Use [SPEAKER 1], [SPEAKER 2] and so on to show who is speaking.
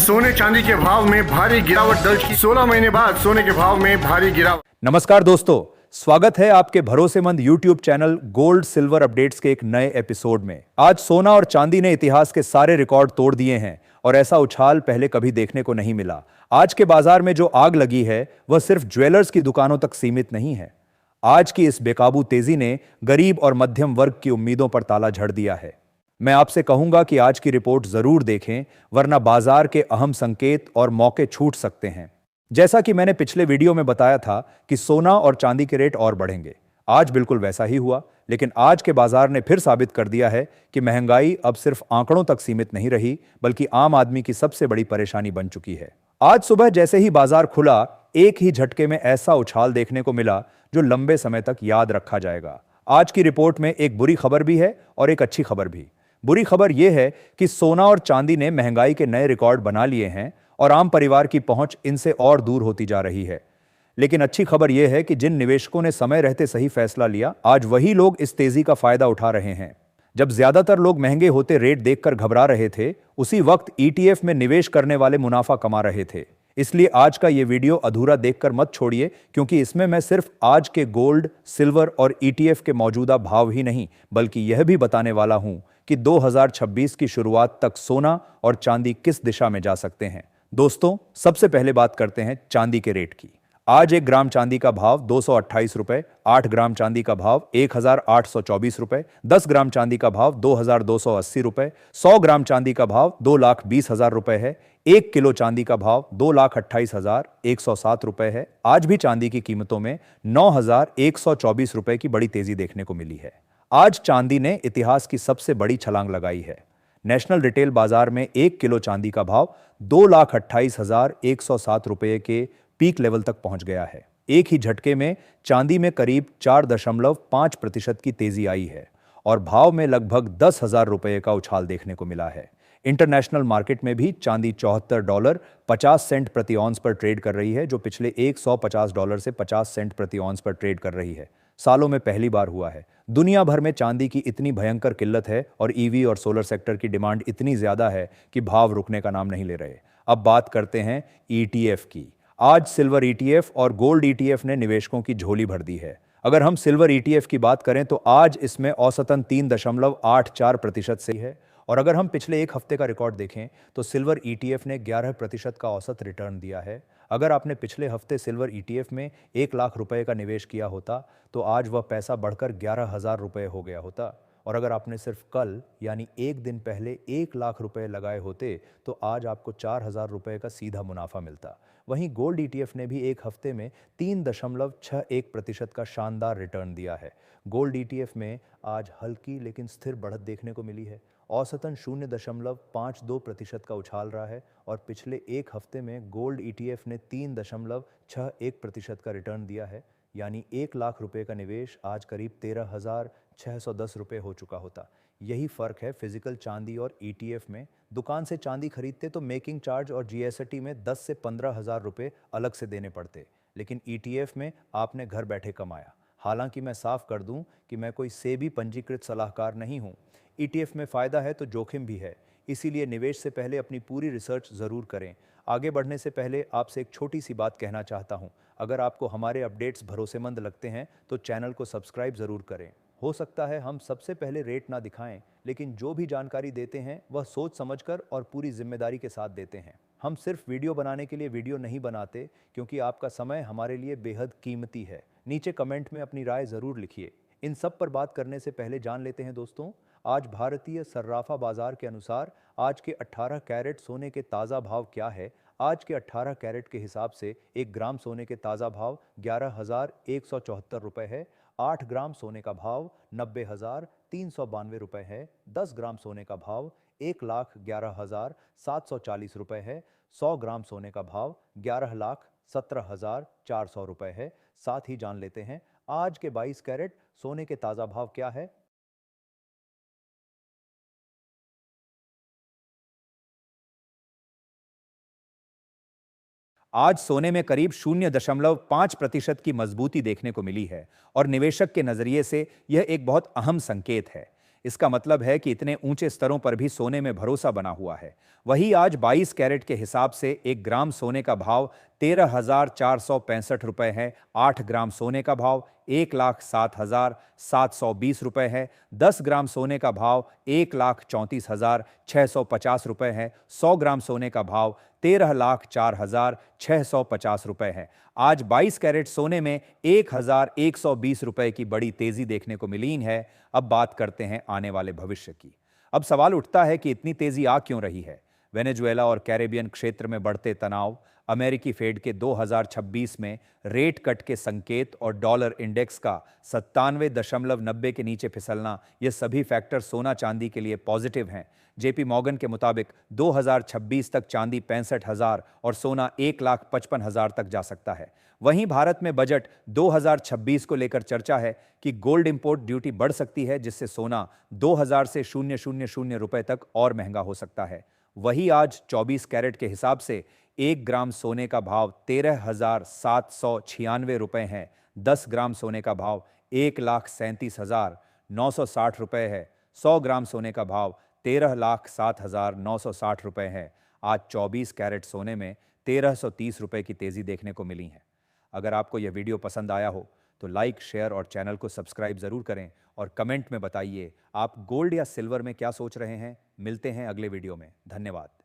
[SPEAKER 1] सोने चांदी के भाव में भारी गिरावट दर्ज की। 16 महीने बाद सोने के भाव में भारी गिरावट।
[SPEAKER 2] नमस्कार दोस्तों, स्वागत है आपके भरोसेमंद YouTube channel gold silver updates के एक नए एपिसोड में। आज सोना और चांदी ने इतिहास के सारे रिकॉर्ड तोड़ दिए हैं और ऐसा उछाल पहले कभी देखने को नहीं मिला। आज के बाजार में जो आग लगी है वह सिर्फ ज्वेलर्स की दुकानों तक सीमित नहीं है। आज की इस बेकाबू तेजी ने गरीब और मध्यम वर्ग की उम्मीदों पर ताला झड़ दिया है। मैं आपसे कहूंगा कि आज की रिपोर्ट जरूर देखें, वरना बाजार के अहम संकेत और मौके छूट सकते हैं। जैसा कि मैंने पिछले वीडियो में बताया था कि सोना और चांदी के रेट और बढ़ेंगे, आज बिल्कुल वैसा ही हुआ। लेकिन आज के बाजार ने फिर साबित कर दिया है कि महंगाई अब सिर्फ आंकड़ों तक सीमित नहीं रही, बल्कि आम आदमी की सबसे बड़ी परेशानी बन चुकी है। आज सुबह जैसे ही बाजार खुला, एक ही झटके में ऐसा उछाल देखने को मिला जो लंबे समय तक याद रखा जाएगा। आज की रिपोर्ट में एक बुरी खबर भी है और एक अच्छी खबर भी। बुरी खबर यह है कि सोना और चांदी ने महंगाई के नए रिकॉर्ड बना लिए हैं और आम परिवार की पहुंच इनसे और दूर होती जा रही है। लेकिन अच्छी खबर यह है कि जिन निवेशकों ने समय रहते सही फैसला लिया, आज वही लोग इस तेजी का फायदा उठा रहे हैं। जब ज्यादातर लोग महंगे होते रेट देखकर घबरा रहे थे, उसी वक्त ETF में निवेश करने वाले मुनाफा कमा रहे थे। इसलिए आज का यह वीडियो अधूरा देखकर मत छोड़िए, क्योंकि इसमें मैं सिर्फ आज के गोल्ड, सिल्वर और ETF के मौजूदा भाव ही नहीं, बल्कि यह भी बताने वाला हूं कि 2026 की शुरुआत तक सोना और चांदी किस दिशा में जा सकते हैं। दोस्तों, सबसे पहले बात करते हैं चांदी के रेट की। आज 1 ग्राम चांदी का भाव 228 रुपए, 8 ग्राम चांदी का भाव 1824 रुपए, 10 ग्राम चांदी का भाव 2280 रुपए, 100 ग्राम चांदी का भाव 2,20,000 रुपए है। 1 किलो चांदी का भाव 2,28,107 रुपए है। आज भी चांदी की कीमतों में 9,124 रुपए की बड़ी तेजी देखने को मिली है। आज चांदी ने इतिहास की सबसे बड़ी छलांग लगाई है। नेशनल रिटेल बाजार में 1 किलो चांदी का भाव 2,28,107 रुपए के पीक लेवल तक पहुंच गया है। एक ही झटके में चांदी में करीब 4.5% की तेजी आई है और भाव में लगभग 10,000 रुपए का उछाल देखने को मिला है। इंटरनेशनल मार्केट में भी चांदी $74.50 प्रति ऑन्स पर ट्रेड कर रही है, जो पिछले $150 से 50 सेंट प्रति ऑन्स पर ट्रेड कर रही है। सालों में पहली बार हुआ है। दुनिया भर में चांदी की इतनी भयंकर किल्लत है और EV और सोलर सेक्टर की डिमांड इतनी ज्यादा है कि भाव रुकने का नाम नहीं ले रहे। अब बात करते हैं ETF की। आज सिल्वर ETF और गोल्ड ETF ने निवेशकों की झोली भर दी है। अगर हम सिल्वर ETF की बात करें तो आज इसमें औसतन 3.84% से है, और अगर हम पिछले एक हफ्ते का रिकॉर्ड देखें तो सिल्वर ETF ने 11% का औसत रिटर्न दिया है। अगर आपने पिछले हफ्ते सिल्वर ETF में 1 लाख रुपए का निवेश किया होता तो आज वह पैसा बढ़कर 11,000 रुपए हो गया होता, और अगर आपने सिर्फ कल यानी एक दिन पहले 1 लाख रुपए लगाए होते तो आज आपको 4,000 रुपए का सीधा मुनाफा मिलता। वहीं गोल्ड ETF ने भी एक हफ्ते में 3.61% का शानदार रिटर्न दिया है। गोल्ड ETF में आज हल्की लेकिन स्थिर बढ़त देखने को मिली है। औसतन 0.52% का उछाल रहा है और पिछले एक हफ्ते में गोल्ड ETF ने 3.61% का रिटर्न दिया है, यानी 1 लाख रुपए का निवेश आज करीब 13,610 रुपए हो चुका होता। यही फर्क है फिजिकल चांदी और ETF में। दुकान से चांदी खरीदते तो मेकिंग चार्ज और GST में 10 से 15,000 रुपए अलग से देने पड़ते, लेकिन ETF में आपने घर बैठे कमाया। हालांकि मैं साफ कर दूं कि मैं कोई सेबी पंजीकृत सलाहकार नहीं हूं। ETF में फ़ायदा है तो जोखिम भी है, इसीलिए निवेश से पहले अपनी पूरी रिसर्च ज़रूर करें। आगे बढ़ने से पहले आपसे एक छोटी सी बात कहना चाहता हूं। अगर आपको हमारे अपडेट्स भरोसेमंद लगते हैं तो चैनल को सब्सक्राइब ज़रूर करें। हो सकता है हम सबसे पहले रेट ना दिखाएं, लेकिन जो भी जानकारी देते हैं वह सोच समझकर और पूरी जिम्मेदारी के साथ देते हैं। हम सिर्फ वीडियो बनाने के लिए वीडियो नहीं बनाते, क्योंकि आपका समय हमारे लिए बेहद कीमती है। नीचे कमेंट में अपनी राय ज़रूर लिखिए। इन सब पर बात करने से पहले जान लेते हैं दोस्तों, आज भारतीय सर्राफा बाजार के अनुसार आज के 18 कैरेट सोने के ताज़ा भाव क्या है। आज के 18 कैरेट के हिसाब से 1 ग्राम सोने के ताज़ा भाव 11,174 रुपए है। 8 ग्राम सोने का भाव 90,392 रुपए है। 10 ग्राम सोने का भाव 1,11,740 रुपए है। 100 ग्राम सोने का भाव 11,17,400 रुपए है। साथ ही जान लेते हैं आज के 22 कैरेट सोने के ताज़ा भाव क्या है। आज सोने में करीब 0.5% की मजबूती देखने को मिली है और निवेशक के नजरिए से यह एक बहुत अहम संकेत है। इसका मतलब है कि इतने ऊंचे स्तरों पर भी सोने में भरोसा बना हुआ है। वही आज 22 कैरेट के हिसाब से 1 ग्राम सोने का भाव 13,465 रुपए है। 8 ग्राम सोने का भाव 1,07,720 रुपए है। 10 ग्राम सोने का भाव 1,34,650 रुपए है। 100 ग्राम सोने का भाव 13,04,650 रुपए है। आज 22 कैरेट सोने में 1,120 रुपए की बड़ी तेजी देखने को मिली है। अब बात करते हैं आने वाले भविष्य की। अब सवाल उठता है कि इतनी तेजी आ क्यों रही है? वेनेजुएला और कैरेबियन क्षेत्र में बढ़ते तनाव, अमेरिकी फेड के 2026 में रेट कट के संकेत और डॉलर इंडेक्स का 97.90 के नीचे फिसलना, ये सभी फैक्टर सोना चांदी के लिए पॉजिटिव हैं। जेपी मॉर्गन के मुताबिक 2026 तक चांदी 65,000 और सोना 1,55,000 तक जा सकता है। वहीं भारत में बजट 2026 को लेकर चर्चा है कि गोल्ड इंपोर्ट ड्यूटी बढ़ सकती है, जिससे सोना 2,000 से 000 रुपए तक और महंगा हो सकता है। वही आज 24 कैरेट के हिसाब से 1 ग्राम सोने का भाव 13,796 रुपए है। 10 ग्राम सोने का भाव 1,37,960 रुपए है। 100 ग्राम सोने का भाव 13,07,960 रुपए है। आज 24 कैरेट सोने में 1,330 रुपए की तेजी देखने को मिली है। अगर आपको यह वीडियो पसंद आया हो तो लाइक, शेयर और चैनल को सब्सक्राइब जरूर करें और कमेंट में बताइए आप गोल्ड या सिल्वर में क्या सोच रहे हैं। मिलते हैं अगले वीडियो में। धन्यवाद।